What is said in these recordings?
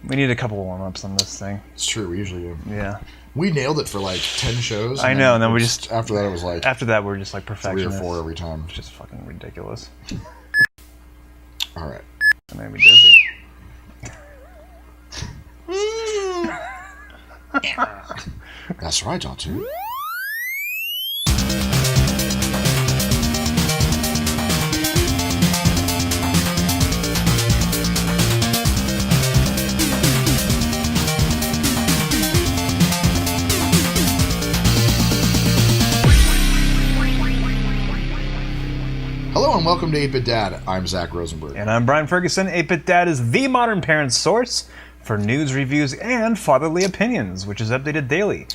We need a couple warm-ups on this thing. It's true, we usually do. Yeah. We nailed it for like 10 shows. I know, and then we just... After that, it was like... After that, we're just like perfectionists. 3 or 4 every time. It's just fucking ridiculous. Alright. That made me dizzy. That's right, Dr. Hello and welcome to 8-Bit Dad. I'm Zach Rosenberg. And I'm Brian Ferguson. 8-Bit Dad is the modern parent's source for news, reviews, and fatherly opinions, which is updated daily.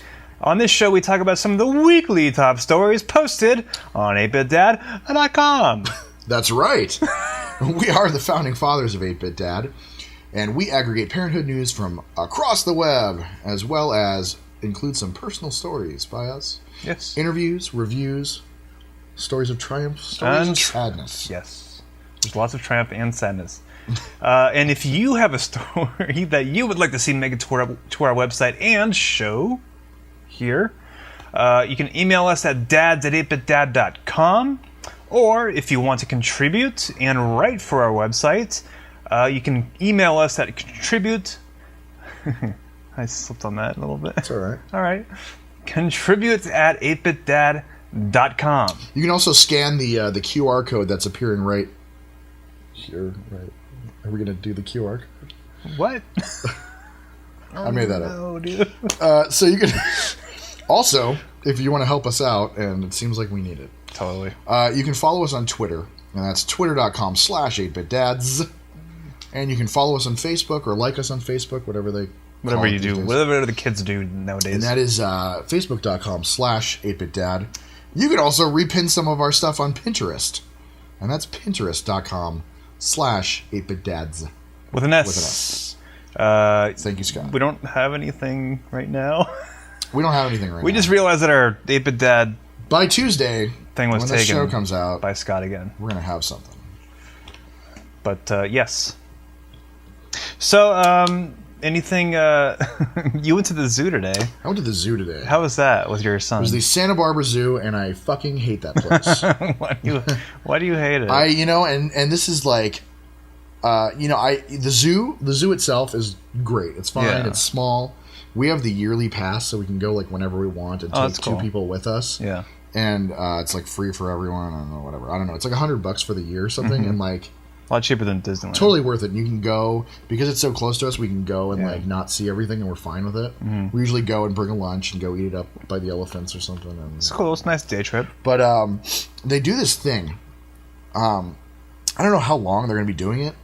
On this show, we talk about some of the weekly top stories posted on 8bitdad.com. That's right. We are the founding fathers of 8-Bit Dad, and we aggregate parenthood news from across the web, as well as include some personal stories by us. Yes. Interviews, reviews, stories of triumph, stories of sadness. Yes. There's lots of triumph and sadness. And if you have a story that you would like to see make it to our website and show here, you can email us at dads@8bitdad.com, or if you want to contribute and write for our website, you can email us at contribute... I slipped on that a little bit. That's all right. All right. Contribute@8bitdad.com. You can also scan the QR code that's appearing right here. Right. Are we going to do the QR code? What? I made that up. No, dude. So you can... Also, if you want to help us out, and it seems like we need it. Totally. You can follow us on Twitter, and that's twitter.com/8bitdads. And you can follow us on Facebook or like us on Facebook, whatever you do, whatever the kids do nowadays. And that is facebook.com/8bitdad. You can also repin some of our stuff on Pinterest, and that's pinterest.com/8bitdads. With an S. Thank you, Scott. We don't have anything right now. We don't have anything right now. We just realized that our 8-Bit Dad by Tuesday, thing was when taken the show comes out, by Scott again. We're going to have something. But, yes. So, anything... you went to the zoo today. I went to the zoo today. How was that with your son? It was the Santa Barbara Zoo, and I fucking hate that place. Why do you hate it? And this is like... the zoo itself is great. It's fine. Yeah. It's small. We have the yearly pass, so we can go like whenever we want and take two people with us. Yeah, and it's like free for everyone. I don't know, whatever. I don't know. It's like $100 for the year or something, and like a lot cheaper than Disneyland. Totally worth it. And you can go because it's so close to us. We can go and like not see everything, and we're fine with it. Mm-hmm. We usually go and bring a lunch and go eat it up by the elephants or something. And, it's cool. It's a nice day trip. But they do this thing. I don't know how long they're going to be doing it.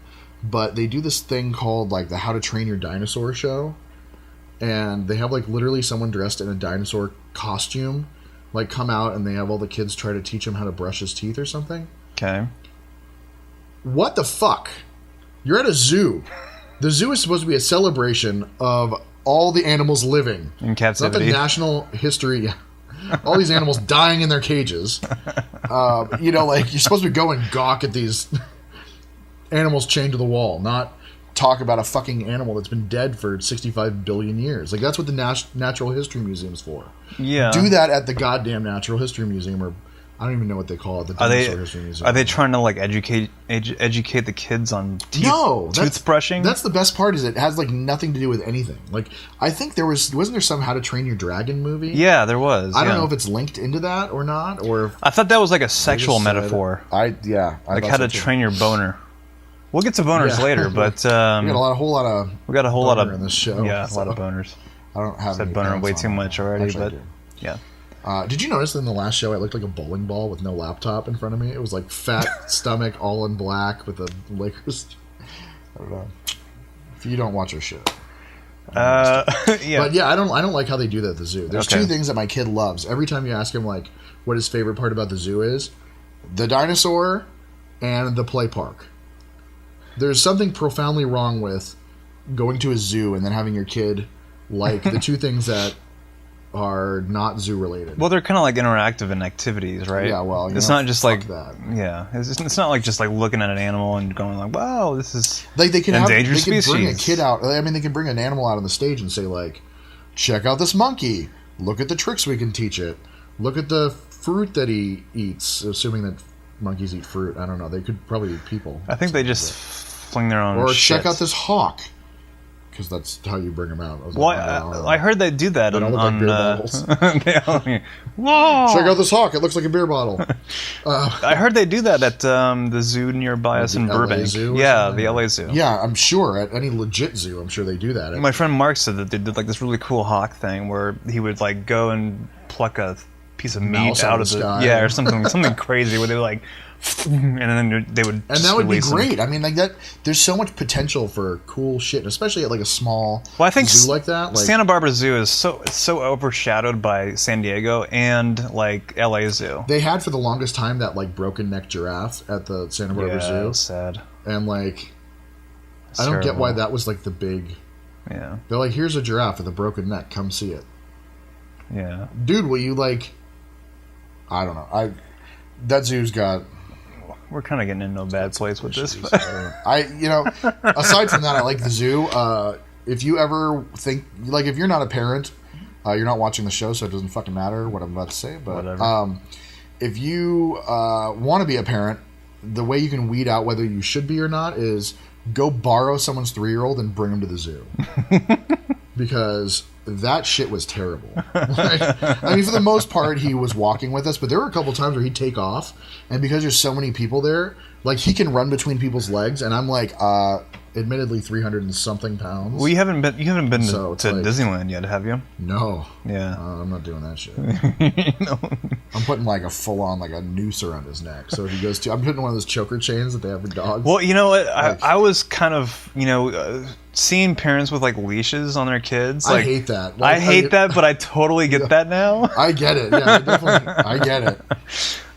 But they do this thing called like the How to Train Your Dinosaur show, and they have like literally someone dressed in a dinosaur costume like come out, and they have all the kids try to teach him how to brush his teeth or something. Okay. What the fuck? You're at a zoo. The zoo is supposed to be a celebration of all the animals living in captivity. It's not the national history. All these animals dying in their cages. Like you're supposed to go and gawk at these animals chained to the wall, not talk about a fucking animal that's been dead for 65 billion years. Like, that's what the Natural History Museum's for. Yeah. Do that at the goddamn Natural History Museum, or I don't even know what they call it, the Dinosaur History Museum. Are they trying to, like, educate the kids on toothbrushing? That's the best part, is it has, like, nothing to do with anything. Like, I think wasn't there some How to Train Your Dragon movie? Yeah, there was. I don't know if it's linked into that or not, or... I thought that was, like, a sexual metaphor. I like, how to train your boner. We'll get to boners later, but we got a whole lot of boner in this show. Yeah, a lot of boners. I don't have said boner way too much already, but yeah. Did you notice that in the last show I looked like a bowling ball with no laptop in front of me? It was like fat stomach, all in black with the Lakers. I don't know. If you don't watch our show, yeah. But yeah, I don't like how they do that at the zoo. There's two things that my kid loves. Every time you ask him like what his favorite part about the zoo is, the dinosaur and the play park. There's something profoundly wrong with going to a zoo and then having your kid like the two things that are not zoo related. Well, they're kind of like interactive in activities, right? Yeah, well, it's not just like that. Yeah, it's not like just like looking at an animal and going like, wow, this is like they can endangered species. Bring a kid out. I mean, they can bring an animal out on the stage and say like, check out this monkey. Look at the tricks we can teach it. Look at the fruit that he eats. Assuming that monkeys eat fruit. I don't know. They could probably eat people. I think they just fling their own. Or shit. check out this hawk. Because that's how you bring them out. Well, I heard they do that. They don't look like beer bottles. Whoa! Check out this hawk. It looks like a beer bottle. I heard they do that at the zoo nearby us in Burbank. Yeah, the LA Zoo. Yeah, I'm sure. At any legit zoo, I'm sure they do that. My friend Mark said that they did like this really cool hawk thing where he would like go and pluck a piece of meat out of the sky. Yeah, or something crazy where they like, and then they would. And that would be great. I mean, like that. There's so much potential for cool shit, especially at like a small zoo like that. Like, Santa Barbara Zoo is so overshadowed by San Diego and like LA Zoo. They had for the longest time that like broken neck giraffe at the Santa Barbara Zoo. Yeah, sad. And like, I don't get why that was like the big. Yeah. They're like, here's a giraffe with a broken neck. Come see it. Yeah. Dude, will you like? I don't know. That zoo's got. We're kind of getting into a bad place with this. Aside from that, I like the zoo. If you ever think, like, if you're not a parent, you're not watching the show, so it doesn't fucking matter what I'm about to say. But if you want to be a parent, the way you can weed out whether you should be or not is go borrow someone's 3-year-old and bring him to the zoo. Because that shit was terrible. Like, I mean, for the most part, he was walking with us, but there were a couple times where he'd take off, and because there's so many people there, like, he can run between people's legs, and I'm like, admittedly 300 and something pounds. Well, you haven't been to like, Disneyland yet, have you? No. Yeah. I'm not doing that shit. No. I'm putting like a full on like a noose around his neck. So if he goes I'm putting one of those choker chains that they have for dogs. Well, you know what? I was kind of, seeing parents with like leashes on their kids. Like, I hate that. Like, I hate that, but I totally get that now. I get it. Yeah, I get it.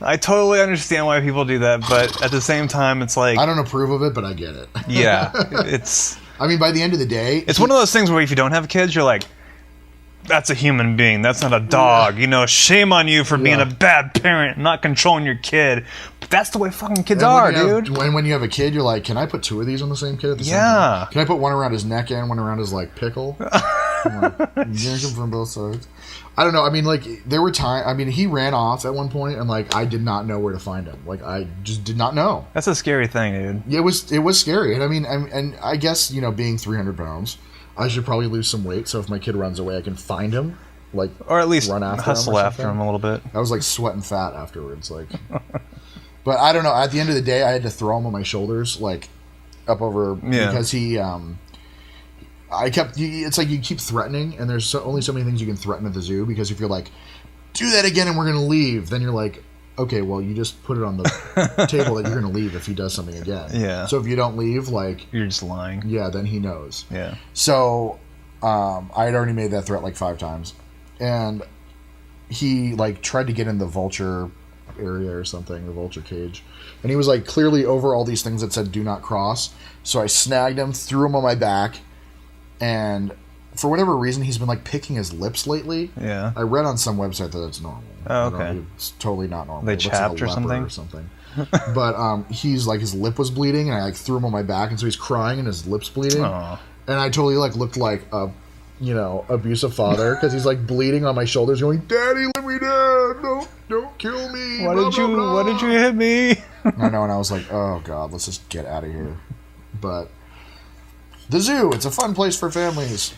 I totally understand why people do that, but at the same time, it's like... I don't approve of it, but I get it. Yeah, it's... I mean, by the end of the day... It's one of those things where if you don't have kids, you're like, that's a human being. That's not a dog. Yeah. Shame on you for being a bad parent, not controlling your kid. But that's the way fucking kids are, dude. When you have a kid, you're like, can I put 2 of these on the same kid at the same time? Can I put one around his neck and one around his, like, pickle? I'm like, yank him from both sides. I don't know. I mean, like, there were times... I mean, he ran off at one point, and, like, I did not know where to find him. Like, I just did not know. That's a scary thing, dude. It was scary. And, I mean, and I guess, being 300 pounds, I should probably lose some weight, so if my kid runs away, I can find him. Like, or at least run after hustle after him a little bit. I was, like, sweating fat afterwards. Like, but I don't know. At the end of the day, I had to throw him on my shoulders, like, up over... Because he... it's like you keep threatening, and there's only so many things you can threaten at the zoo, because if you're like, do that again and we're going to leave, then you're like, okay, well, you just put it on the table that you're going to leave if he does something again. Yeah. So if you don't leave, like... You're just lying. Yeah, then he knows. Yeah. So I had already made that threat like 5 times, and he, like, tried to get in the vulture area or something, the vulture cage, and he was, like, clearly over all these things that said do not cross, so I snagged him, threw him on my back, and for whatever reason, he's been, like, picking his lips lately. Yeah. I read on some website that it's normal. Oh, okay. It's totally not normal. They chapped or something? But he's, like, his lip was bleeding, and I, like, threw him on my back, and so he's crying, and his lip's bleeding. Aww. And I totally, like, looked like a, abusive father, because he's, like, bleeding on my shoulders, going, Daddy, let me down! Don't kill me! Why did you hit me? I know, and I was like, oh, God, let's just get out of here. But... the zoo, it's a fun place for families.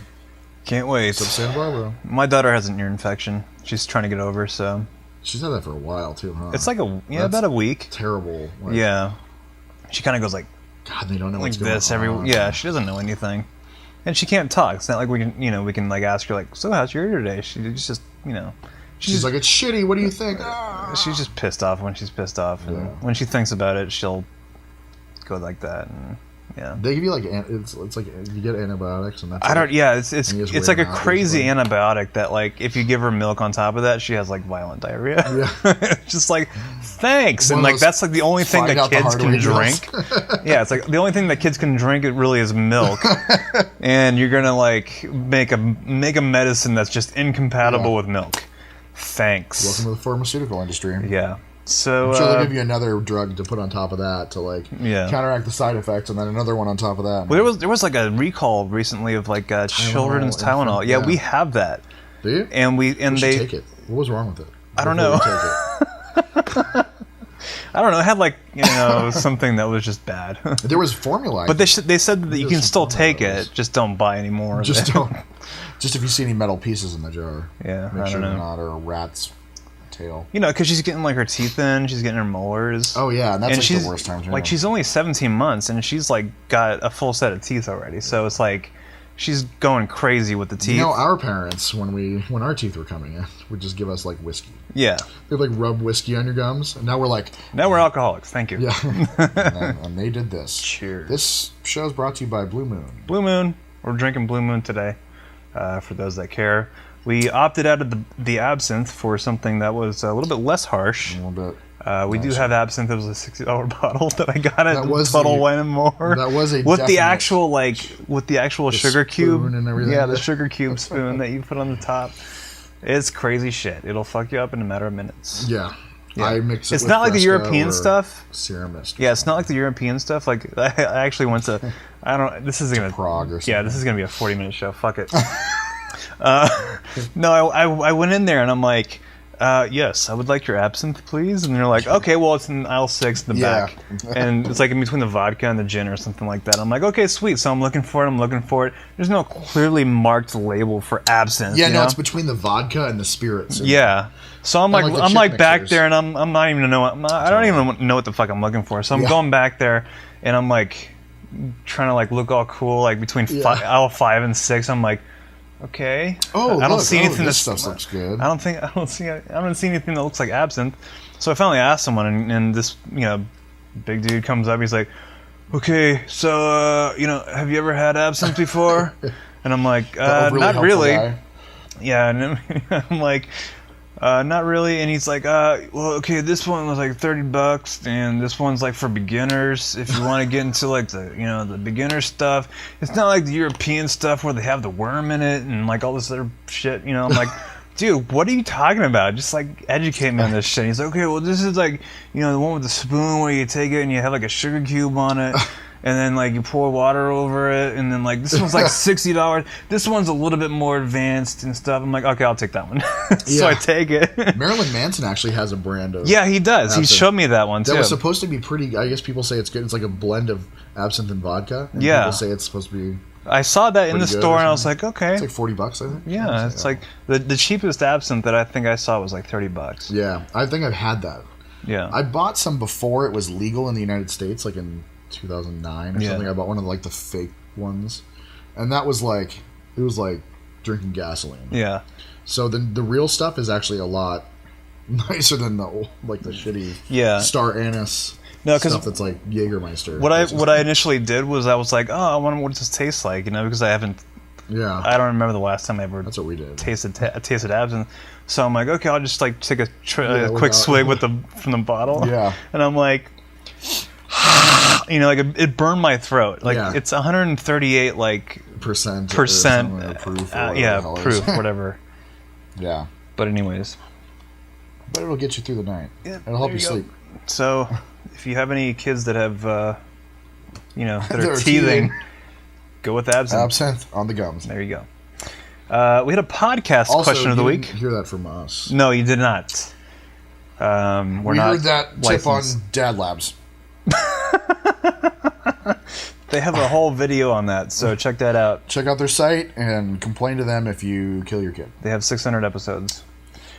Can't wait. Except Santa Barbara. My daughter has an ear infection. She's trying to get over, so... She's had that for a while, too, huh? It's like about a week. Terrible. Like, yeah. She kind of goes like... God, they don't know like what's going this on. Yeah, she doesn't know anything. And she can't talk. It's not like we can like ask her like, so how's your ear today? She's just, She's like, it's shitty, what do you think? She's just pissed off when she's pissed off. And when she thinks about it, she'll go like that. And Yeah. They give you like it's like you get antibiotics and that's. I don't. Yeah, it's and you just it's wait like a them out, crazy basically. antibiotic that like if you give her milk on top of that, she has like violent diarrhea. Yeah. Just like thanks, One and of like those that's like the only thing find that out the kids hard can way deals. drink. Yeah, it's like the only thing that kids can drink. It really is milk, and you're gonna like make a medicine that's just incompatible Yeah. with milk. Thanks. Welcome to the pharmaceutical industry. Yeah. So I'm sure they'll give you another drug to put on top of that to like counteract the side effects, and then another one on top of that. well, there was like a recall recently of like children's Tylenol. Yeah, yeah. we have that, Do you? and We should they take it. What was wrong with it? I don't Before know. we take I don't know. It had like something that was just bad. it. There was formula. But they said that you There's can still some take formulas. it, just don't buy any more. just of it. don't. Just if you see any metal pieces in the jar. Yeah, Make I sure don't they're know. not or a rat's tail. Because she's getting like her teeth in, she's getting her molars. Oh yeah, and that's like she's the worst time. like she's only 17 months and she's like got a full set of teeth already. So it's like she's going crazy with the teeth. our parents when our teeth were coming in would just give us like whiskey. Yeah. They'd like rub whiskey on your gums, and now we're like, Now we're alcoholics. Thank you. yeah. and they did this. Cheers. This show is brought to you by Blue Moon. Blue Moon. We're drinking Blue Moon today. For those that care, we opted out of the absinthe for something that was a little bit less harsh. A little bit. We do have absinthe. It was a $60 bottle that I got at That was Total the- Wine and More. that was a with the definite- actual sugar cube spoon and everything. Yeah, the sugar cube spoon that you put on the top. It's crazy shit. It'll fuck you up in a matter of minutes. Yeah. Yeah. I mix it It's with not like the Fresca European or stuff. Serum Mist. Yeah, it's not like the European stuff. Like I actually went to. I don't. This is gonna Prague or something. Yeah, this is gonna be a 40-minute show. Fuck it. No, I went in there and I'm like, yes, I would like your absinthe, please. And they're like, okay, well, it's in aisle 6 in the Yeah. back. And it's like in between the vodka and the gin or something like that. I'm like, okay, sweet. So I'm looking for it. There's no clearly marked label for absinthe. Yeah, you no, know? it's between the vodka and the spirits. Yeah. So I'm like like, the I'm chip like back mixers. there, and I'm not even I don't even know what the fuck I'm looking for. So I'm Yeah. going back there, and I'm like trying to like look all cool, like between Yeah. aisle 5 and 6. I'm like, okay. Oh, I don't look, see anything this that stuff looks good. I don't see anything that looks like absinthe. So I finally asked someone, and this big dude comes up. He's like, okay, so have you ever had absinthe before? And I'm like, That really not helpful really. guy. Yeah, and I'm like, not really. And he's like, well, okay, this one was like $30, and this one's like for beginners. If you want to get into like the beginner stuff, it's not like the European stuff where they have the worm in it and like all this other shit. I'm like, dude, what are you talking about? Just like educate me on this shit. And he's like, okay, well, this is like the one with the spoon where you take it and you have like a sugar cube on it. And then, like, you pour water over it, and then, like, this one's like $60. This one's a little bit more advanced and stuff. I'm like, okay, I'll take that one. So I take it. Marilyn Manson actually has a brand of Yeah, he does. He absinthe. showed me that one, too. That was supposed to be pretty. I guess people say it's good. It's like a blend of absinthe and vodka. And Yeah. people say it's supposed to be. I saw that in the pretty good store, or and I was something. like, okay. It's like $40, I think. Yeah, it's like the cheapest absinthe that I think I saw was like $30. Yeah, I think I've had that. Yeah. I bought some before it was legal in the United States, like in 2009 or Yeah. something. I bought one of like the fake ones, and that was like it was like drinking gasoline. Yeah. So the real stuff is actually a lot nicer than the shitty Yeah. Star Anise No, 'cause stuff that's like Jägermeister. What I initially did was I was like, oh, I wonder what this tastes like, because I don't remember the last time I ever That's what we did. tasted absinthe. So I'm like, okay, I'll just like take a quick without- swig from the bottle. Yeah. And I'm like, like it burned my throat. Like Yeah. it's 138 like percent percent, or proof. Or whatever yeah, the hell it is. proof, whatever. Yeah, But anyways, but it'll get you through the night. Yeah, It'll help there you you go. sleep. so if you have any kids that have, that They're are teething, teething. go with absinthe. Absinthe on the gums. There you go. We had a podcast Also, question of the you week. didn't hear that from us. No, you did not. We're We not heard that tip on licensed. Dad Labs. They have a whole video on that, so check that out. Check out their site and complain to them if you kill your kid. They have 600 episodes.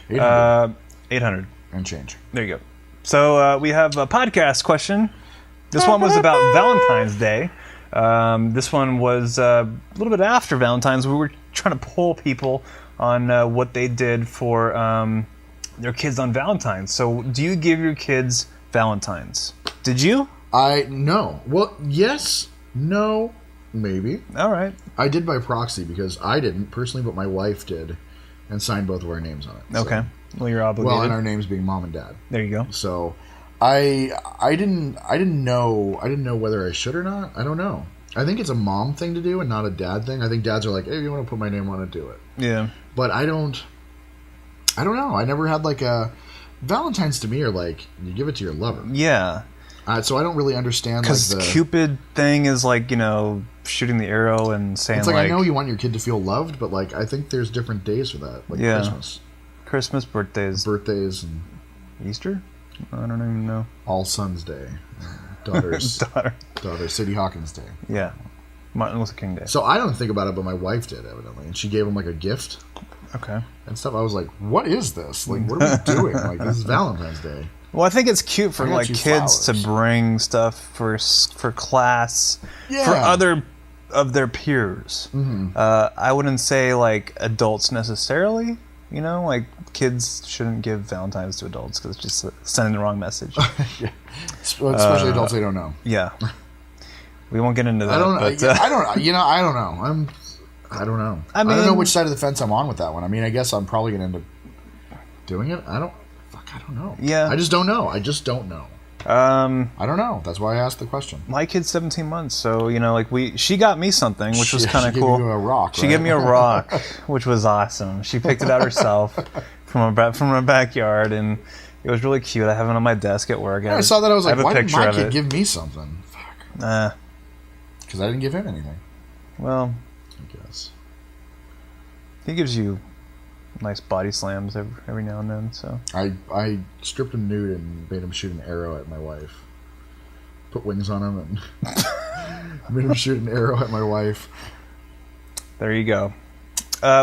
800 800. and change. There you go. So we have a podcast question. This one was about Valentine's Day. This one was a little bit after Valentine's. We were trying to poll people on what they did for their kids on Valentine's. So do you give your kids Valentine's? Did you? No. Well, yes No, maybe. All right. I did by proxy because I didn't personally, but my wife did, and signed both of our names on it. Okay. Well, you're obligated. Well, and our names being mom and dad. There you go. So, I didn't know whether I should or not. I don't know. I think it's a mom thing to do and not a dad thing. I think dads are like, hey, you want to put my name on it, do it. Yeah. But I don't know. I never had like a Valentine's to me are like you give it to your lover. Yeah. So I don't really understand because like the Cupid thing is like shooting the arrow and saying it's like I know you want your kid to feel loved, but like I think there's different days for that, like Christmas, birthdays, and Easter. I don't even know. All Sons Day, daughter Sadie Hawkins Day. Yeah, Martin Luther King Day. So I don't think about it, but my wife did evidently, and she gave him like a gift. Okay. And stuff. I was like, what is this? Like, what are we doing? Like, this is Valentine's Day. Well, I think it's cute for like kids flowers. to bring stuff for class for other of their peers. Mm-hmm. I wouldn't say like adults necessarily. Like kids shouldn't give Valentine's to adults because it's just sending the wrong message. Yeah. Especially adults they don't know. Yeah. We won't get into that. I don't know. But, I don't know. I don't know. I don't know which side of the fence I'm on with that one. I mean, I guess I'm probably going to end up doing it. I don't know. Yeah. I just don't know. I don't know. That's why I asked the question. My kid's 17 months, so she got me something, which was kind of cool. She gave you a rock. She gave me a rock, which was awesome. She picked it out herself from her backyard, and it was really cute. I have it on my desk at work. I saw that. I was like, why did my kid give me something? Fuck. Because I didn't give him anything. Well, I guess he gives you nice body slams every now and then. So I stripped him nude and made him shoot an arrow at my wife. Put wings on him and made him shoot an arrow at my wife. There you go.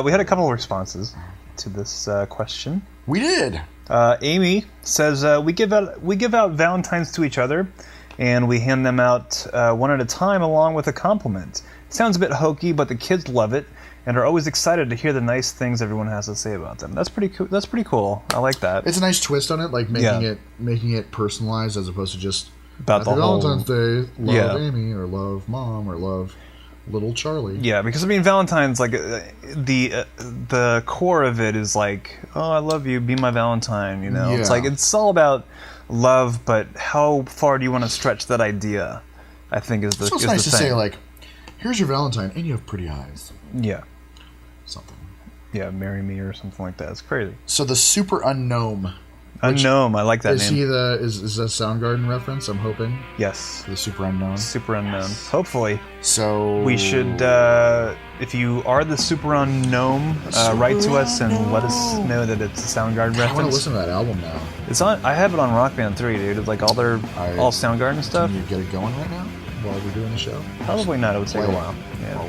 We had a couple of responses to this question. We did. Amy says we give out Valentines to each other, and we hand them out one at a time along with a compliment. It sounds a bit hokey, but the kids love it and are always excited to hear the nice things everyone has to say about them. That's pretty cool. That's pretty cool. I like that. It's a nice twist on it, like making it personalized as opposed to just about the whole Valentine's Day. Love Amy or love Mom or love little Charlie. Yeah, because Valentine's like the core of it is like, oh, I love you, be my Valentine. Yeah. It's like it's all about love, but how far do you want to stretch that idea? I think is the so it's nice to say like, here's your Valentine, and you have pretty eyes. Yeah. Something. Yeah, marry me or something like that. It's crazy. So the super unknown. Unknown, I like that name. Is that a Soundgarden reference? I'm hoping. Yes. The super unknown. Super unknown. Hopefully. So we should. If you are the super unknown, write to us and let us know that it's a Soundgarden reference. I want to listen to that album now. It's on. I have it on Rock Band 3, dude. It's like all Soundgarden stuff. Can you get it going right now while we're doing the show? Probably not. It would take a while. Yeah.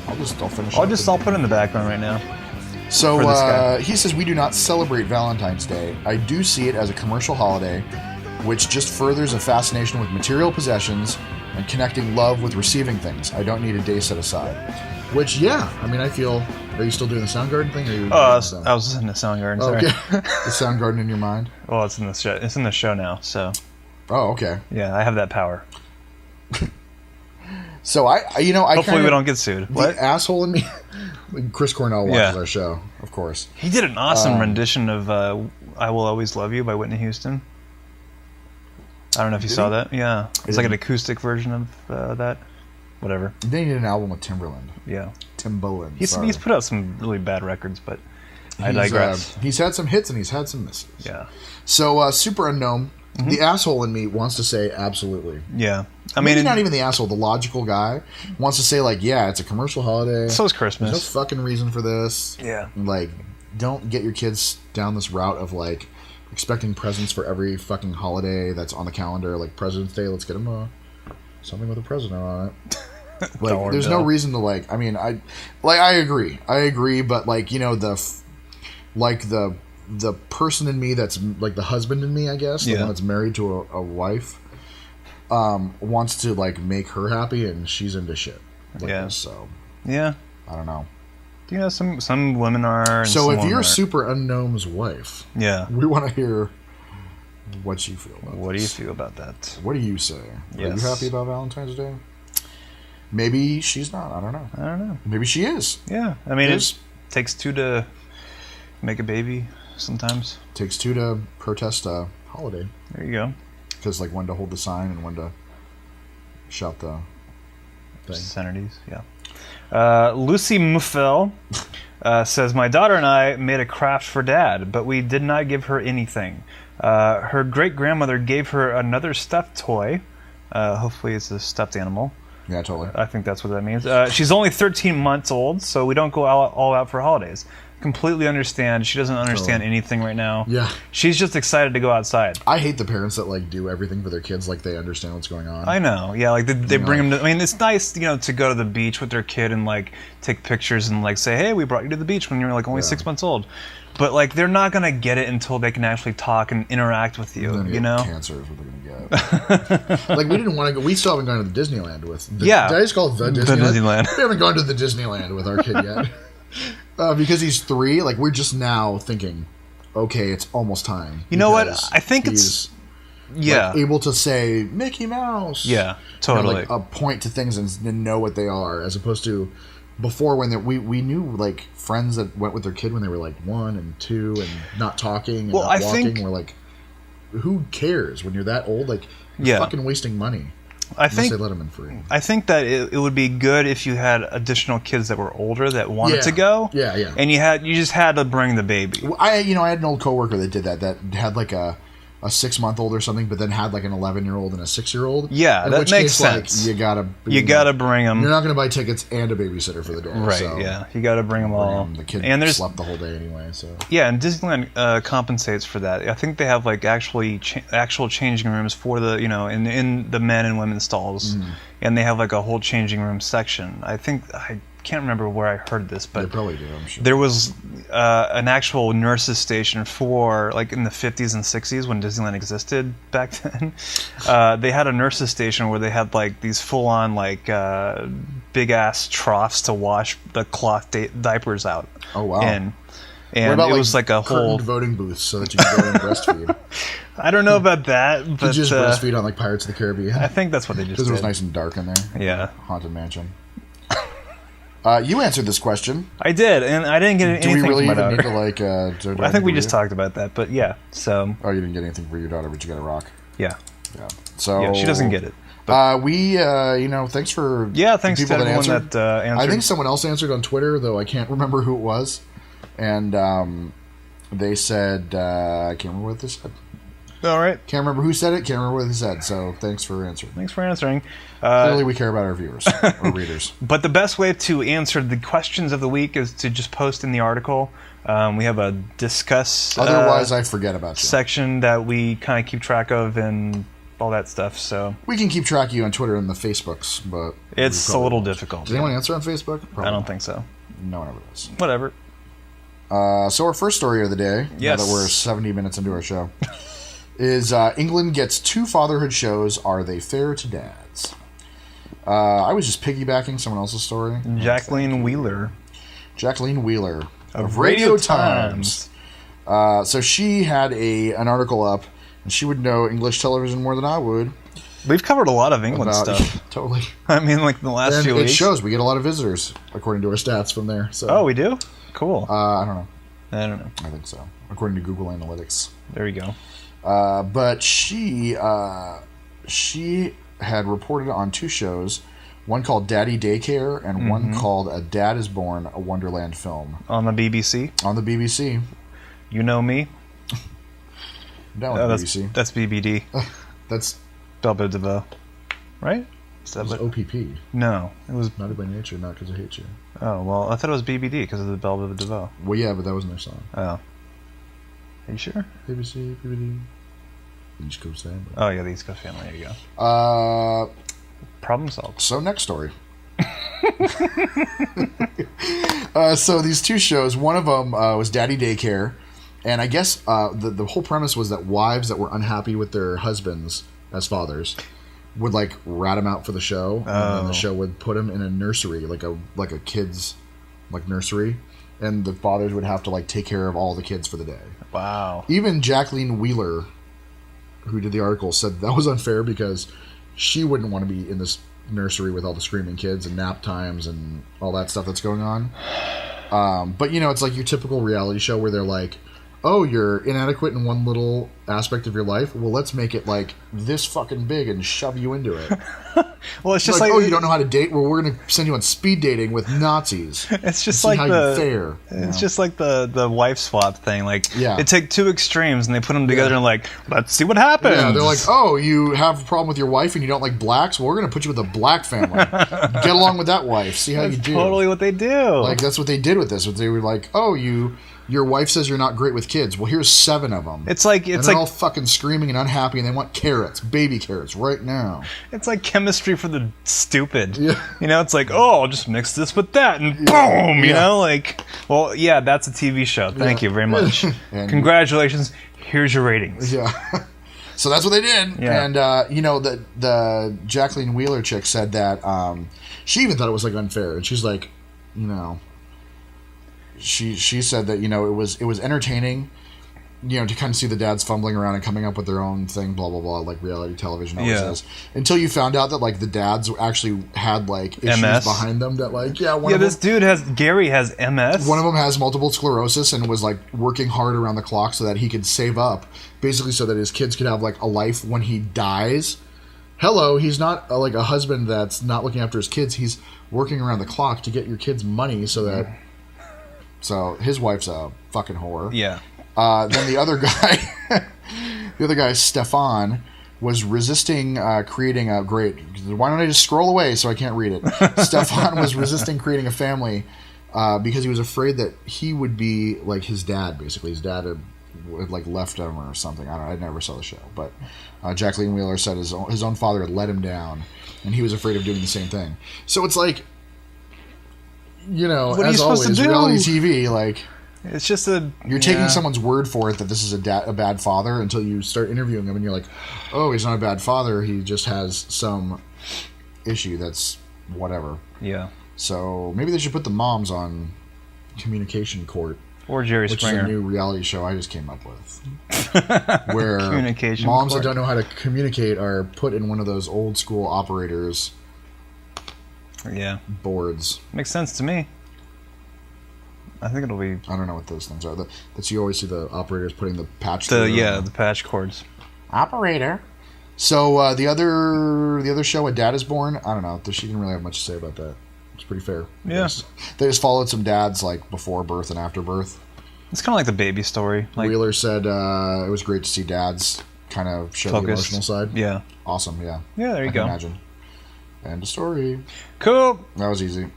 I'll finish. I'll put it in the background right now. So he says we do not celebrate Valentine's Day. I do see it as a commercial holiday, which just furthers a fascination with material possessions and connecting love with receiving things. I don't need a day set aside. Which, yeah, I mean, I feel. Are you still doing the Soundgarden thing? Or are you I was listening to Soundgarden. Sorry. Okay. The Soundgarden in your mind? Well, it's in the show. It's in the show now. So. Oh, okay. Yeah, I have that power. So hopefully we don't get sued. What? The asshole in me. Chris Cornell watches our show, of course. He did an awesome rendition of "I Will Always Love You" by Whitney Houston. I don't know if you saw that. Yeah, it's like an acoustic version of that. Whatever. Then he did an album with Timbaland. Yeah, Timbaland. He's put out some really bad records, but I digress. He's had some hits and he's had some misses. Yeah. So super unknown. Mm-hmm. The asshole in me wants to say absolutely. Yeah. Maybe not even the asshole, the logical guy wants to say like, yeah, it's a commercial holiday. So is Christmas. There's no fucking reason for this. Yeah. Like, don't get your kids down this route of like expecting presents for every fucking holiday that's on the calendar. Like President's Day, let's get them something with a president on it. Like, there's no reason to like. I mean, I agree, but like the person in me that's like the husband in me, I guess, the one that's married to a wife, wants to like make her happy, and she's into shit. Like this, so yeah, I don't know. Some women are. And so if you're super unknown's wife, we want to hear what you feel about. What do you feel about that? What do you say? Are you happy about Valentine's Day? Maybe she's not. I don't know. I don't know. Maybe she is. Yeah. I mean, it takes two to make a baby sometimes. Takes two to protest a holiday. There you go. Because, like, one to hold the sign and one to shout the thing. Obscenities, yeah. Lucy Muffel says, my daughter and I made a craft for Dad, but we did not give her anything. Her great-grandmother gave her another stuffed toy. Hopefully it's a stuffed animal. Yeah, totally. I think that's what that means. She's only 13 months old, so we don't go all out for holidays. Completely understand. She doesn't understand anything right now. Yeah. She's just excited to go outside. I hate the parents that, like, do everything for their kids like they understand what's going on. I know. Yeah, like they bring them to... I mean, it's nice, to go to the beach with their kid and, like, take pictures and, like, say, hey, we brought you to the beach when you were, like, only 6 months old. But, like, they're not going to get it until they can actually talk and interact with you, Cancer is what they're going to get. Like, we didn't want to go... We still haven't gone to the Disneyland with... Did I just call it the Disneyland? The Disneyland. We haven't gone to the Disneyland with our kid yet. Because he's 3, like, we're just now thinking, okay, it's almost time. You know what? I think it's... Like, able to say, Mickey Mouse. Yeah, totally. Like, point to things and know what they are, as opposed to... Before, when we knew, like, friends that went with their kid when they were, like, 1 and 2 and not talking and not walking. We're like, who cares when you're that old? Like, you're fucking wasting money. Unless they let them in free. I think that it would be good if you had additional kids that were older that wanted to go. Yeah, yeah. And you just had to bring the baby. I had an old coworker that did that had, like, a 6-month-old or something, but then had like an 11-year-old and a 6-year-old. Yeah, that makes sense. Like, you gotta bring them. You're not gonna buy tickets and a babysitter for the day, right? So yeah, you gotta bring them all. The kid slept the whole day anyway, so yeah. And Disneyland compensates for that. I think they have like actual changing rooms for the in the men and women stalls, and they have like a whole changing room section. I can't remember where I heard this, but they probably do. I'm sure there was an actual nurses station for like in the 50s and 60s when Disneyland existed back then. They had a nurses station where they had like these full-on like big ass troughs to wash the cloth diapers out. Oh wow! And it was like a whole voting booth so that you could go and breastfeed. I don't know about that, but you just breastfeed on like Pirates of the Caribbean. I think that's what they just did. Because it was nice and dark in there. Yeah, haunted mansion. You answered this question. I did, and I didn't get anything. Do we really from my even daughter. need to like? I think we just talked about that, but yeah. So. Oh, you didn't get anything for your daughter, but you got a rock. Yeah. Yeah. So. Yeah, she doesn't get it. Thanks for. Yeah, thanks to everyone that answered. I think someone else answered on Twitter, though I can't remember who it was, and they said I can't remember what they said. All right. Can't remember who said it. Can't remember what they said. So thanks for answering. Thanks for answering. Clearly, we care about our viewers or readers. But the best way to answer the questions of the week is to just post in the article. We have a discuss. Otherwise, I forget about you. Section that we kind of keep track of and all that stuff. So we can keep track of you on Twitter and the Facebooks, but it's a little difficult. Does anyone answer on Facebook? Probably I don't think so. No one ever does. Whatever. So our first story of the day. Yes. Now that we're 70 minutes into our show. Is England gets 2 fatherhood shows. Are they fair to dads? I was just piggybacking someone else's story. Jacqueline Wheeler. Jacqueline Wheeler of Radio Times. So she had an article up, and she would know English television more than I would. We've covered a lot of England stuff. Totally. I mean, like the last few weeks. It shows we get a lot of visitors, according to our stats from there. So. Oh, we do? Cool. I don't know. I think so, according to Google Analytics. There you go. But she had reported on 2 shows, one called Daddy Daycare and one called A Dad is Born, a Wonderland film. On the BBC? On the BBC. You know me? Down with BBC. That's BBD. That's... Belle Biv DeVoe. Right? It was OPP. No. It was... Naughty by Nature, Not Because I Hate You. Oh, well, I thought it was BBD because of the Belle Biv DeVoe. Well, yeah, but that wasn't their song. Oh. Are you sure? BBC, BBD. East Coast Family. Oh, yeah, the East Coast Family. There you go. Problem solved. So, next story. So, these 2 shows, one of them was Daddy Daycare. And I guess the whole premise was that wives that were unhappy with their husbands as fathers would, like, rat them out for the show. And then the show would put them in a nursery, like a kid's, like, nursery. And the fathers would have to, like, take care of all the kids for the day. Wow. Even Jacqueline Wheeler, who did the article, said that was unfair because she wouldn't want to be in this nursery with all the screaming kids and nap times and all that stuff that's going on. But it's like your typical reality show where they're like, oh, you're inadequate in one little aspect of your life. Well, let's make it like this fucking big and shove you into it. Well, it's just like, oh, you don't know how to date? Well, we're going to send you on speed dating with Nazis. It's just like just like the wife swap thing. Like, they take two extremes and they put them together and like, let's see what happens. Yeah, they're like, oh, you have a problem with your wife and you don't like blacks? Well, we're going to put you with a black family. Get along with that wife. See how you do. Totally what they do. Like, that's what they did with this. They were like, oh, your wife says you're not great with kids. Well, here's 7 of them. They're all fucking screaming and unhappy, and they want carrots, baby carrots, right now. It's like chemistry for the stupid. Yeah. It's like, oh, I'll just mix this with that, and boom. Well, yeah, that's a TV show. Thank you very much. Congratulations. Here's your ratings. Yeah. So that's what they did. Yeah. And the Jacqueline Wheeler chick said that she even thought it was like unfair, and she's like, She said that it was entertaining, to kind of see the dads fumbling around and coming up with their own thing, blah blah blah, like reality television always is. Until you found out that like the dads actually had like issues MS behind them that like Gary has MS. One of them has multiple sclerosis and was like working hard around the clock so that he could save up, basically so that his kids could have like a life when he dies. Hello, he's not like a husband that's not looking after his kids. He's working around the clock to get your kids money so that. So his wife's a fucking whore. Yeah. Then the other guy, Stefan, was resisting creating a great. Why don't I just scroll away so I can't read it? Stefan was resisting creating a family because he was afraid that he would be like his dad. Basically, his dad had like left him or something. I don't know. I never saw the show, but Jacqueline Wheeler said his own father had let him down, and he was afraid of doing the same thing. So it's like. As always, reality TV, like it's just you're taking someone's word for it that this is a bad father until you start interviewing him and you're like, oh, he's not a bad father. He just has some issue that's whatever. Yeah. So maybe they should put the moms on Communication Court or Jerry Springer, which is a new reality show I just came up with, where moms that don't know how to communicate are put in one of those old school operators. Yeah. Boards. Makes sense to me. I think it'll be. I don't know what those things are. That's you always see the operators putting the patch. The patch cords. Operator. So the other show, A Dad Is Born. I don't know. She didn't really have much to say about that. It's pretty fair. Yeah. They just followed some dads like before birth and after birth. It's kind of like the baby story. Wheeler said it was great to see dads kind of show the emotional side. Yeah. Awesome. Yeah. Yeah. There you go. Imagine. End of story. Cool. That was easy.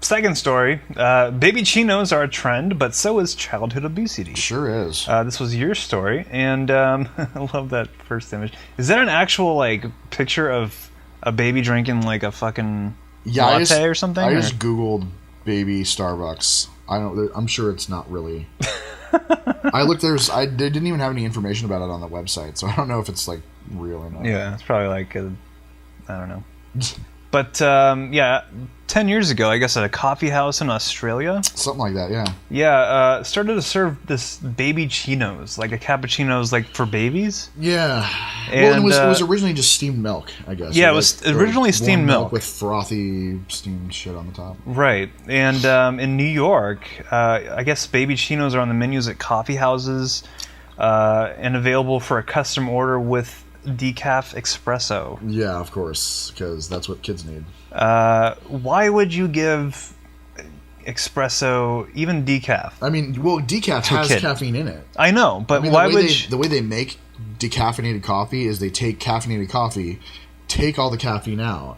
Second story. Babyccinos are a trend, but so is childhood obesity. Sure is. This was your story, and I love that first image. Is that an actual like picture of a baby drinking like a fucking latte or something? I just Googled baby Starbucks. I'm sure it's not really. I looked. They didn't even have any information about it on the website, so I don't know if it's like real or not. Yeah, it's probably like I don't know. But 10 years ago, I guess at a coffee house in Australia. Something like that, yeah. Yeah, started to serve this Babyccinos, like a cappuccino's like for babies. Yeah. And well, it was originally just steamed milk, I guess. Yeah, it was originally steamed milk with frothy steamed shit on the top. Right. And in New York, I guess Babyccinos are on the menus at coffee houses and available for a custom order with decaf espresso. Yeah, of course, because that's what kids need. Why would you give espresso, even decaf? I mean, well, decaf has caffeine in it. I know, but why would the way they make decaffeinated coffee is they take caffeinated coffee, take all the caffeine out,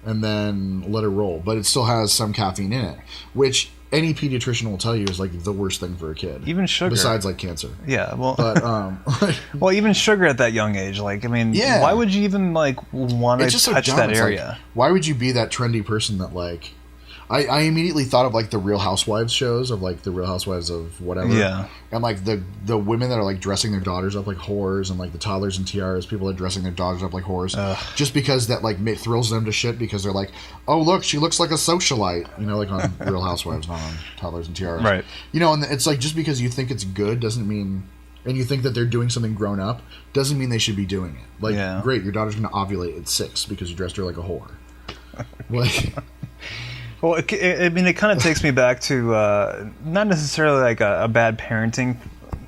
and then let it roll. But it still has some caffeine in it, which any pediatrician will tell you is like the worst thing for a kid. Even sugar. Besides like cancer. Yeah, well. But, well, even sugar at that young age. Like, I mean, why would you even like want to touch that area? Like, why would you be that trendy person that like... I immediately thought of like the Real Housewives shows of like the Real Housewives of whatever. Yeah. And like the women that are like dressing their daughters up like whores, and like the toddlers and tiaras, people are dressing their daughters up like whores. Just because that like thrills them to shit because they're like, oh look, she looks like a socialite. You know, like on Real Housewives, not on Toddlers and Tiaras. Right. You know, and it's like just because you think it's good doesn't mean and you think that they're doing something grown up, doesn't mean they should be doing it. Like, great, your daughter's going to ovulate at 6 because you dressed her like a whore. Like, well, it kind of takes me back to not necessarily like a bad parenting.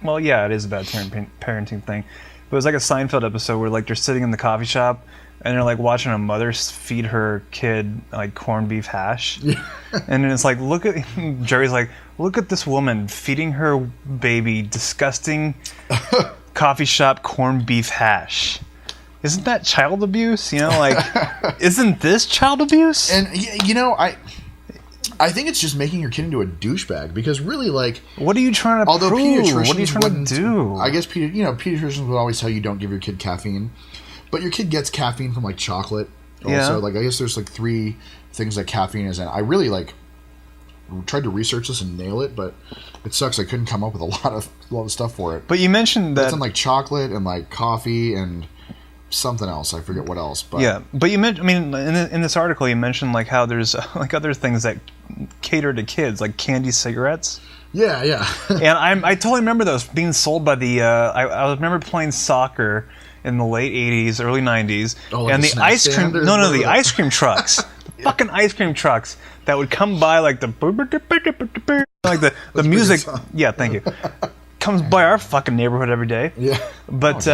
Well, yeah, it is a bad parenting thing. But it was like a Seinfeld episode where like they're sitting in the coffee shop and they're like watching a mother feed her kid like corned beef hash. Yeah. And then it's like, Jerry's like, look at this woman feeding her baby disgusting coffee shop corned beef hash. Isn't that child abuse? You know, like, isn't this child abuse? And, you know, I think it's just making your kid into a douchebag because really, like... What are you trying to prove? What are you trying to do? I guess, pediatricians would always tell you don't give your kid caffeine. But your kid gets caffeine from, like, chocolate. Also, yeah. Like, I guess there's, like, 3 things that caffeine is in. I really, like, tried to research this and nail it, but it sucks I couldn't come up with a lot of stuff for it. But you mentioned that... It's in, like, chocolate and, like, coffee and... something else. I forget what else. But yeah, but you mentioned. I mean, in this article, you mentioned like how there's like other things that cater to kids, like candy cigarettes. Yeah, yeah. And I totally remember those being sold by the. I remember playing soccer in the late '80s, early '90s, and the ice cream. No, the ice cream trucks, the fucking ice cream trucks that would come by like the like the music. Yeah, thank you. Comes by our fucking neighborhood every day. Yeah, but.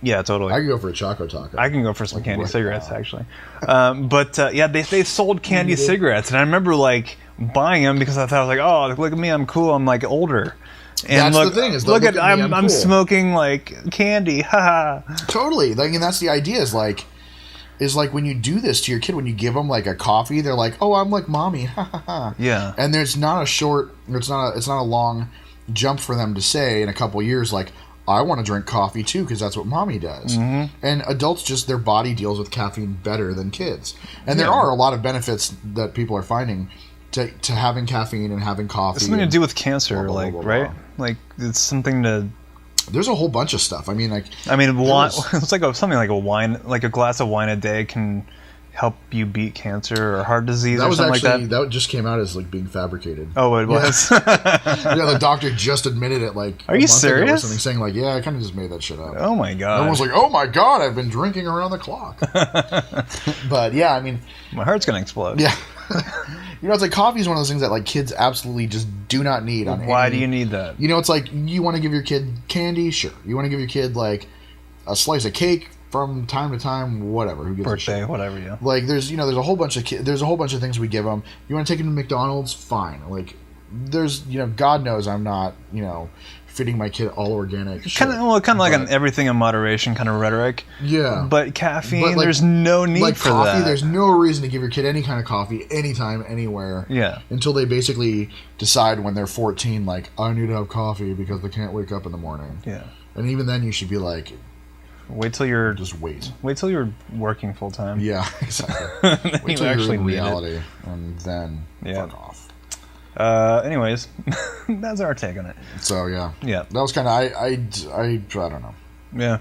Yeah, totally. I can go for a Choco Taco. I can go for some candy cigarettes, actually. But yeah, they sold candy cigarettes, and I remember like buying them because I thought, like, oh, look at me, I'm cool, I'm like older. And that's the thing is, look at I'm cool. smoking like candy, haha. Totally, like, and that's the idea is like when you do this to your kid, when you give them like a coffee, they're like, oh, I'm like mommy, ha ha ha. Yeah. And it's not a long jump for them to say in a couple years, like, I want to drink coffee too because that's what mommy does. Mm-hmm. And adults, just their body deals with caffeine better than kids. And there are a lot of benefits that people are finding to having caffeine and having coffee. It's something to do with cancer, blah, blah, blah, blah, right? Like it's something to. There's a whole bunch of stuff. I mean, it's like something like a wine, like a glass of wine a day can help you beat cancer or heart disease or something like that. That just came out as like being fabricated. Oh, it was. Yeah, the doctor just admitted it. Like, are you serious? Something saying like, yeah, I kind of just made that shit up. Oh my god! Everyone's like, oh my god, I've been drinking around the clock. But yeah, I mean, my heart's gonna explode. Yeah. You know, it's like coffee is one of those things that like kids absolutely just do not need. Why do you need that? You know, it's like you want to give your kid candy, sure. You want to give your kid like a slice of cake. From time to time, whatever. Who gives birthday, a shit? Whatever, yeah. Like there's a whole bunch of there's a whole bunch of things we give them. You want to take them to McDonald's? Fine. Like there's God knows I'm not feeding my kid all organic. Kind of like an everything in moderation kind of rhetoric. Yeah. But caffeine, there's no need for coffee, that. There's no reason to give your kid any kind of coffee anytime, anywhere. Yeah. Until they basically decide when they're 14, like I need to have coffee because they can't wake up in the morning. Yeah. And even then, you should be like. Wait till you're Wait till you're working full time. Yeah, exactly. Wait till you're in reality, and then fuck off. Anyways, that's our take on it. So yeah, that was kind of I don't know. Yeah,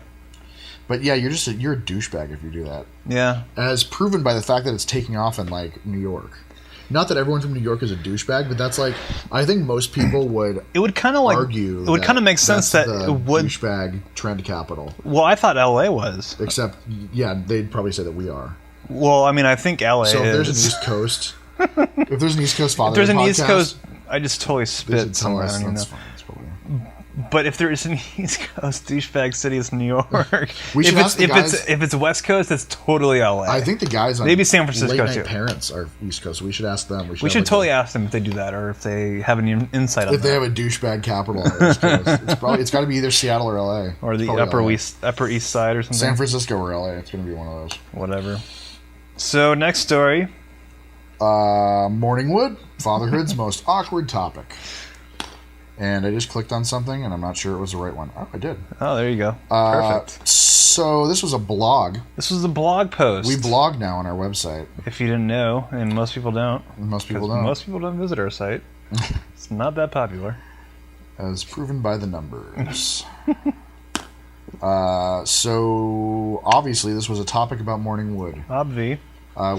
but yeah, you're a douchebag if you do that. Yeah, as proven by the fact that it's taking off in like New York. Not that everyone from New York is a douchebag, but that's like I think most people would. It would kind of like argue. It would kind of make sense that it would douchebag trend capital. Well, I thought LA was. Except, yeah, they'd probably say that we are. Well, I mean, I think LA. So if there's an East Coast, if there's an East Coast Fatherhood if there's an podcast, East Coast, I just totally spit somewhere. I don't know. Fine. It's probably. But if there is an East Coast douchebag city, it's New York. If it's West Coast, it's totally LA. I think the guys on maybe San Francisco late too. Night parents are East Coast, so we should ask them. We should totally ask them if they do that or if they have any insight on that. If they have a douchebag capital on the East Coast. It's got to be either Seattle or LA. Or the Upper East Side or something. San Francisco or LA. It's going to be one of those. Whatever. So, next story. Morningwood, fatherhood's most awkward topic. And I just clicked on something, and I'm not sure it was the right one. Oh, I did. Oh, there you go. Perfect. So this was a blog. This was a blog post. We blog now on our website. If you didn't know, and most people don't. Most people don't visit our site. It's not that popular. As proven by the numbers. So, obviously, this was a topic about Morningwood. Obvi.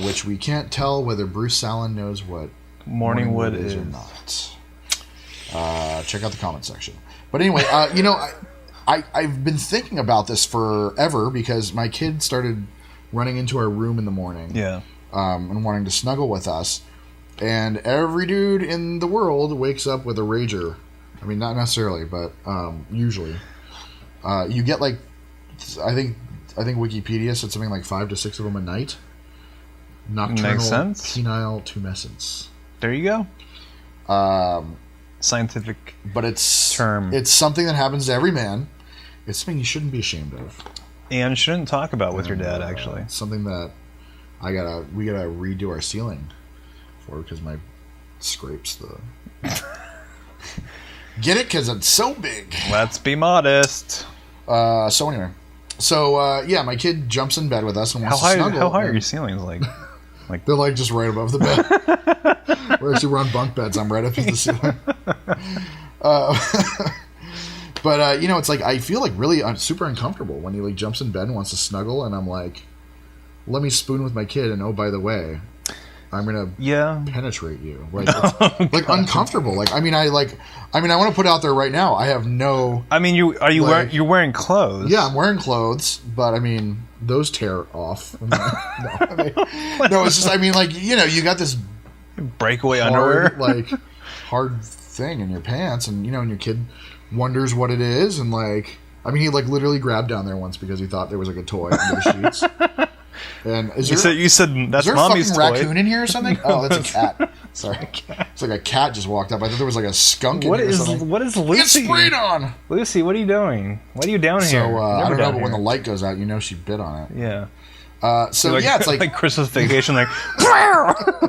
Which we can't tell whether Bruce Allen knows what Morningwood is or not. Check out the comment section. But anyway, I've been thinking about this forever because my kid started running into our room in the morning. Yeah. And wanting to snuggle with us. And every dude in the world wakes up with a rager. I mean, not necessarily, but usually. You get like, I think Wikipedia said something like 5 to 6 of them a night. Nocturnal Makes sense. penile tumescence. There you go. Scientific but it's term. It's something that happens to every man. It's something you shouldn't be ashamed of. And shouldn't talk about with your dad, actually. It's something that we gotta redo our ceiling for because my scrapes the. Get it? Because it's so big. Let's be modest. So anyway, my kid jumps in bed with us and wants to snuggle. How high are your ceilings? Like they're like just right above the bed. We're on bunk beds. I'm right up to the ceiling. But it's like I feel like really super uncomfortable when he like jumps in bed and wants to snuggle, and I'm like, let me spoon with my kid, and oh by the way, I'm gonna penetrate you. Like it's, like uncomfortable. Like I want to put out there right now. I have no. I mean, you're wearing clothes. Yeah, I'm wearing clothes, but I mean those tear off. No, it's just you got this breakaway underwear, like hard thing in your pants, and and your kid wonders what it is, and he like literally grabbed down there once because he thought there was like a toy under the sheets. And you said that's mommy's toy. Is there a fucking raccoon in here or something? Oh, that's a cat. Sorry, it's like a cat just walked up. I thought there was like a skunk in here or something. What is Lucy? Get sprayed on! Lucy, what are you doing? Why are you down here? So I don't know, but when the light goes out, she bit on it. Yeah. It's like Christmas Vacation, like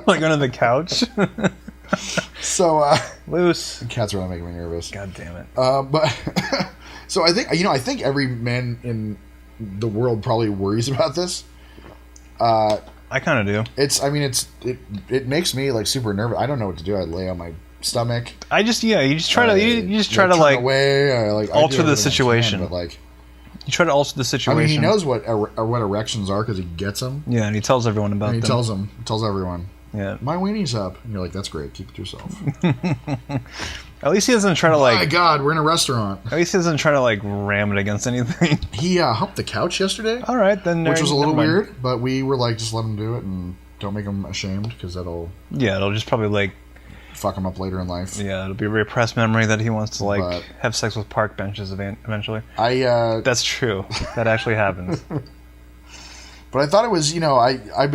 like under the couch. So loose. Cats are really making me nervous. God damn it. But so I think every man in the world probably worries about this. I kind of do. It makes me like super nervous. I don't know what to do. I lay on my stomach. You just try to like away. Alter the situation. You try to alter the situation. I mean, he knows what erections are because he gets them. Yeah, and he tells everyone about them. He tells everyone. Yeah. My weenie's up. And you're like, that's great. Keep it to yourself. At least he doesn't try to like... Oh my God, we're in a restaurant. At least he doesn't try to like ram it against anything. He humped the couch yesterday. All right, then. Which was a little weird, but we were like, just let him do it and don't make him ashamed because that'll... Yeah, it'll just probably like... fuck him up later in life. Yeah, it'll be a repressed memory that he wants to like have sex with park benches eventually. That's true. That actually happens. But I thought it was, I've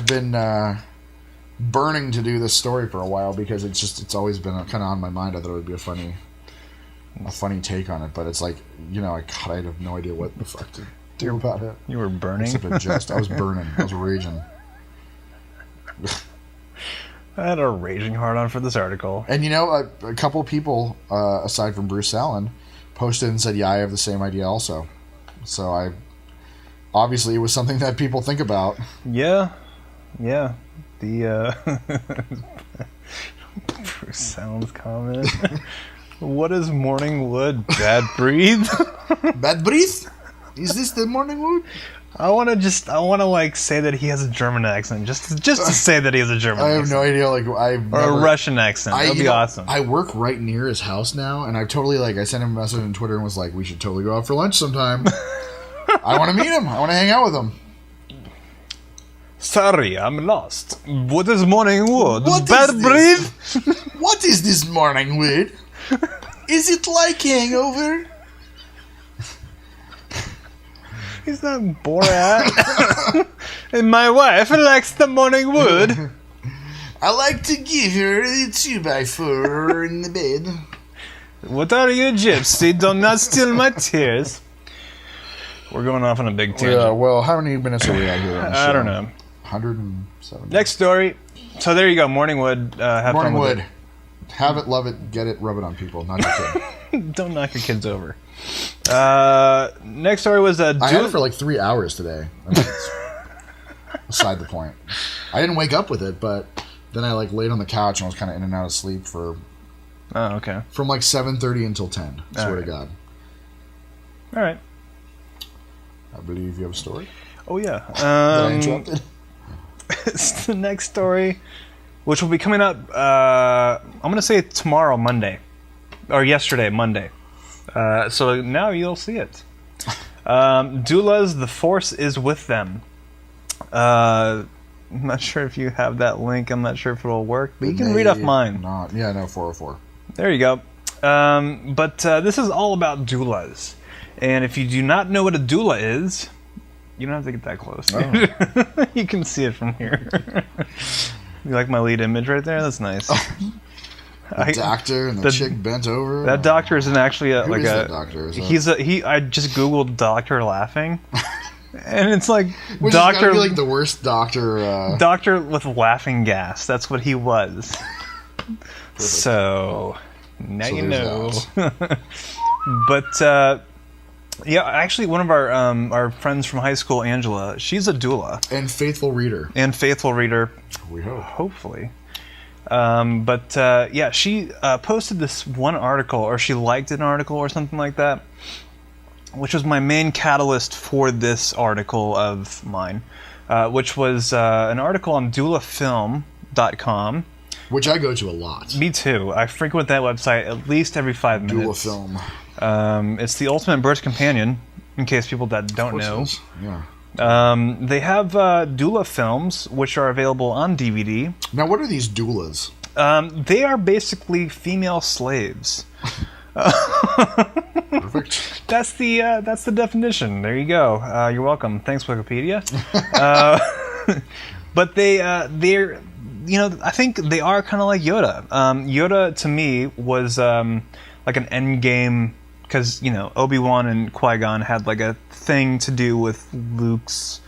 been burning to do this story for a while because it's always been kind of on my mind. I thought it would be a funny take on it, but it's like, I have no idea what the fuck to do about it. You were burning? I was burning. I was raging. I had a raging hard on for this article. And a couple people, aside from Bruce Allen, posted and said, yeah, I have the same idea also. So obviously it was something that people think about. Yeah. The Bruce Allen's comment. What is morning wood? Bad breathe? Bad breathe? Is this the morning wood? I want to like say that he has a German accent, just to say that he has a German accent. I have no idea, or a Russian accent. That'd be awesome. I work right near his house now, and I totally I sent him a message on Twitter and was like, we should totally go out for lunch sometime. I want to meet him. I want to hang out with him. Sorry, I'm lost. What is morning wood? Bad breathe? What is this morning wood? Is it like hangover? He's not Borat. And my wife likes the morning wood. I like to give her a 2x4 in the bed. What are you, gypsy? Do not steal my tears. We're going off on a big tangent. Yeah, well, how many minutes are we at here on the show? I don't know. 107. Next story. So there you go. Morning wood. Have morning fun with wood. It. Have it, love it, get it, rub it on people. Not your kid. Don't knock your kids over. Next story was I had it for like 3 hours today. I mean, it's beside the point. I didn't wake up with it, but then I laid on the couch and was kind of in and out of sleep for. Oh, okay. From 7:30 until 10. Swear to God. All right. I believe you have a story. Oh yeah. Did I interrupted? It's the next story, which will be coming up. I'm gonna say tomorrow, Monday, or yesterday, Monday. So now you'll see it. Doulas, the force is with them. I'm not sure if you have that link. I'm not sure if it'll work, but you can read off mine. Yeah, no, 404. There you go. But this is all about doulas. And if you do not know what a doula is, you don't have to get that close. Oh. You can see it from here. You like my lead image right there? That's nice. The doctor and the chick bent over. That doctor isn't actually Who is that doctor? I just googled doctor laughing, and it's like which doctor is gotta be like the worst doctor. Doctor with laughing gas. That's what he was. So now you know. But yeah, actually, one of our friends from high school, Angela, she's a doula and faithful reader. We hope. Hopefully. Yeah, she posted this one article, or she liked an article or something like that, which was my main catalyst for this article of mine, which was an article on doulafilm.com. Which I go to a lot. Me too. I frequent that website at least every 5 minutes. Doula Film. It's the ultimate birth companion, in case people that don't know. Yeah. They have doula films, which are available on DVD. Now, what are these doulas? They are basically female slaves. Perfect. That's the definition. There you go. You're welcome. Thanks, Wikipedia. But they're I think they are kind of like Yoda. Yoda to me was like an end game. Because, Obi-Wan and Qui-Gon had, like, a thing to do with Luke's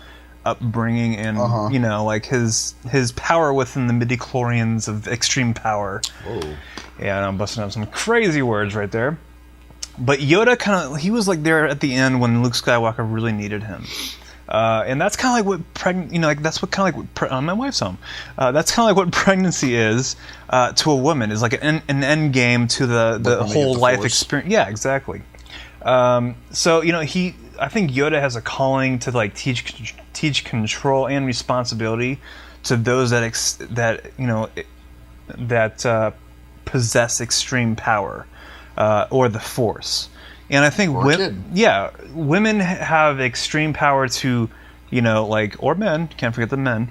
upbringing and, like, his power within the midichlorians of extreme power. Whoa. Yeah, and I'm busting up some crazy words right there. But Yoda he was, like, there at the end when Luke Skywalker really needed him. And that's kind of like what that's what kind of like what my wife's home. That's kind of like what pregnancy is to a woman, is like an end game to the whole life experience. Yeah, exactly. So I think Yoda has a calling to like teach control and responsibility to those that possess extreme power or the Force. And I think women have extreme power to, or men, can't forget the men.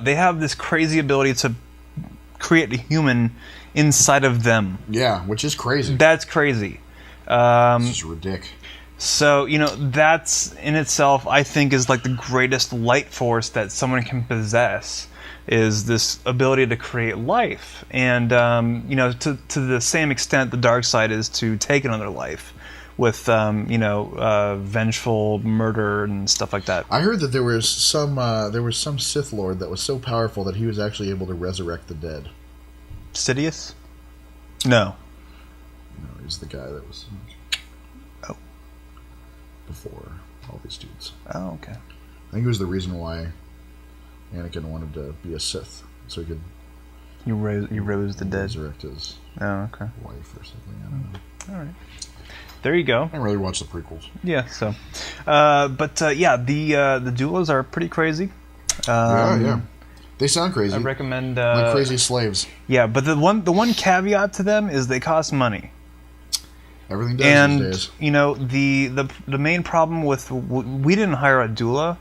They have this crazy ability to create a human inside of them. Yeah, which is crazy. That's crazy. This is ridiculous. So, that's in itself, I think, is like the greatest light force that someone can possess, is this ability to create life. And, to the same extent the dark side is to take another life with, vengeful murder and stuff like that. I heard that there was some Sith Lord that was so powerful that he was actually able to resurrect the dead. Sidious? No. No, he's the guy that was... Oh. Before all these dudes. Oh, okay. I think it was the reason why Anakin wanted to be a Sith, so he could... You rose the dead. Resurrect his wife or something. I don't know. All right. There you go. I didn't really watch the prequels. Yeah, so. The doulas are pretty crazy. Yeah. They sound crazy. I recommend... like crazy slaves. Yeah, but the one caveat to them is they cost money. Everything does these days. The main problem with... We didn't hire a doula,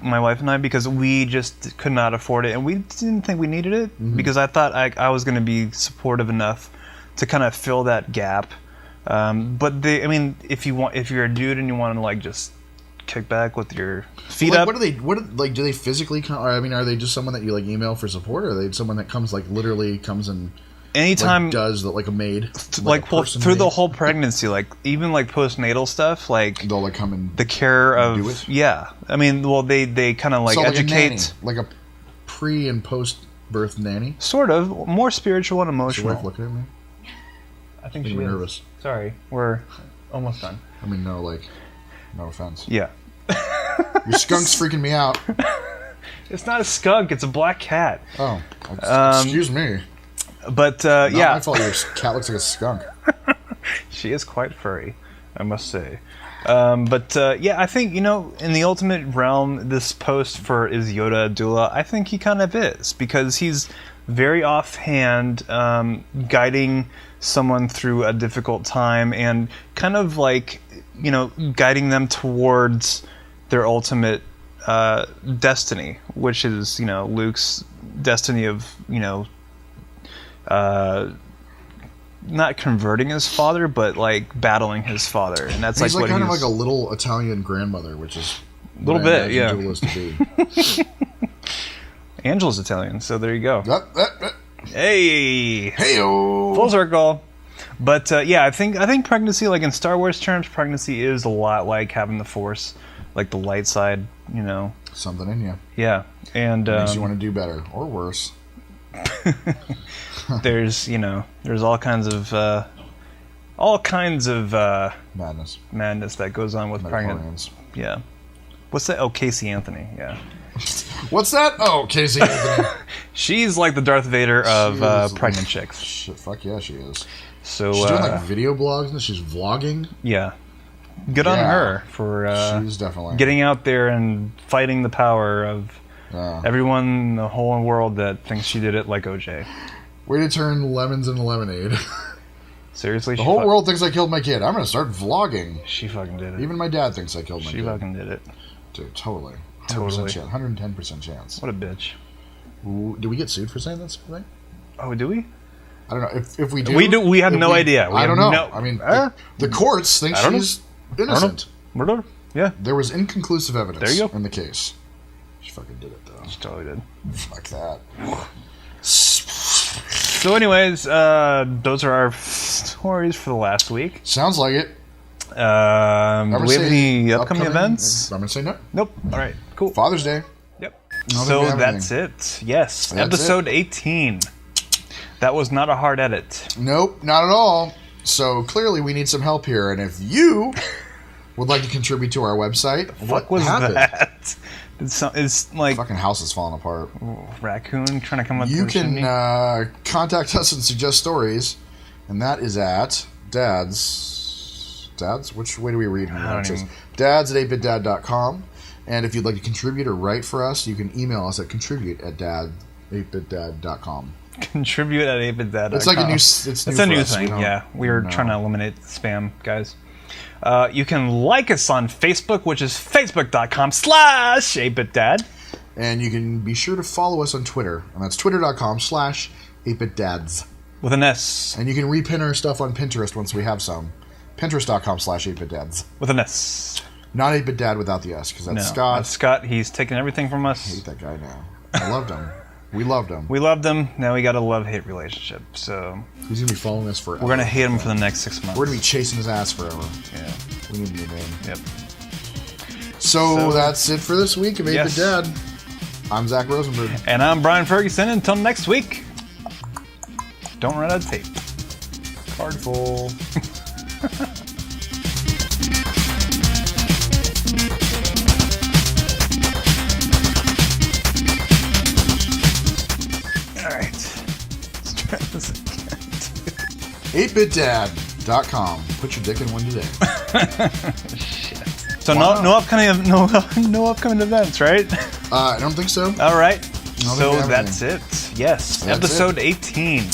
my wife and I, because we just could not afford it, and we didn't think we needed it, because I thought I was going to be supportive enough to kind of fill that gap. But if you're a dude and you want to like just kick back with your feet up, do they physically come? Are they just someone that you like email for support, or are they someone that comes and anytime does like a maid, through the whole pregnancy, like even like postnatal stuff, like they'll like come and the care of do it? Yeah, they kind of like educate, like a pre and post birth nanny, sort of more spiritual and emotional. Is your wife looking at me? I think she's nervous. Sorry, we're almost done. No offense. Yeah. Your skunk's freaking me out. It's not a skunk, it's a black cat. Oh, excuse me. But, Not my fault your cat looks like a skunk. She is quite furry, I must say. I think, in the ultimate realm, this post for is Yoda a doula, I think he kind of is, because he's very offhand, guiding someone through a difficult time and kind of like, guiding them towards their ultimate destiny, which is, Luke's destiny of, not converting his father, but like battling his father, and that's he's like what kind of like a little Italian grandmother, which is a little bit, yeah. Doulas to be. Angela's Italian, so there you go. Hey, Hey-o. Full circle. But I think pregnancy, like in Star Wars terms, pregnancy is a lot like having the Force, like the light side, Something in you. Yeah, and makes you want to do better or worse. there's all kinds of madness that goes on with pregnant. Yeah. What's that? Oh, Casey Anthony. Yeah. What's that? Oh, Casey Anthony. She's like the Darth Vader of pregnant chicks. Shit, fuck yeah, she is. So she's doing like video blogs and she's vlogging. Yeah. Good on her for she's definitely getting out there and fighting the power of everyone in the whole world that thinks she did it like OJ. Way to turn lemons into lemonade. Seriously? The whole world thinks I killed my kid. I'm going to start vlogging. She fucking did it. Even my dad thinks I killed my kid. She fucking did it. Dude, totally. 100% Totally. Chance, 110% chance. What a bitch. Ooh, do we get sued for saying that thing? Oh, do we? I don't know. If we do... We have no idea. I don't know. I mean, the courts think she's innocent. Murder? Yeah. There was inconclusive evidence there you go. in the case. She fucking did it, though. She totally did. Fuck that. So anyways, those are our stories for the last week. Sounds like it. Do we have any upcoming events? I'm going to say no. Nope. All right. Cool. Father's Day. Yep. So that's it. Yes. That's episode 18. That was not a hard edit. Nope, not at all. So clearly we need some help here. And if you would like to contribute to our website, what was that? It's like fucking house is falling apart. Raccoon trying to come up. You can contact us and suggest stories, and that is at dads. Which way do we read? Dads@8bitdad.com. And if you'd like to contribute or write for us, you can email us at contribute@8bitdad.com. Contribute at 8bitdad.com. It's like a new. It's a new thing. Yeah, we're trying to eliminate spam, guys. You can like us on Facebook, which is facebook.com/8bitdad. And you can be sure to follow us on Twitter, and that's twitter.com/8bitdads. With an S. And you can repin our stuff on Pinterest once we have some. Pinterest.com/8bitdads. With an S. Not 8bitdad without the S, because that's Scott. That's Scott. He's taken everything from us. I hate that guy now. I loved him. We loved him. We loved him. Now we got a love-hate relationship. So he's going to be following us forever. We're going to hate him for the next 6 months. We're going to be chasing his ass forever. Yeah. We need a new name. Yep. So that's it for this week of 8-Bit Dad. I'm Zach Rosenberg. And I'm Brian Ferguson. Until next week, don't run out of tape. Card full. Alright. Let's try this again. 8bitdad.com. Put your dick in one today. Shit. So no upcoming events, right? I don't think so. All right. So that's it. Yes. That's episode it. 18.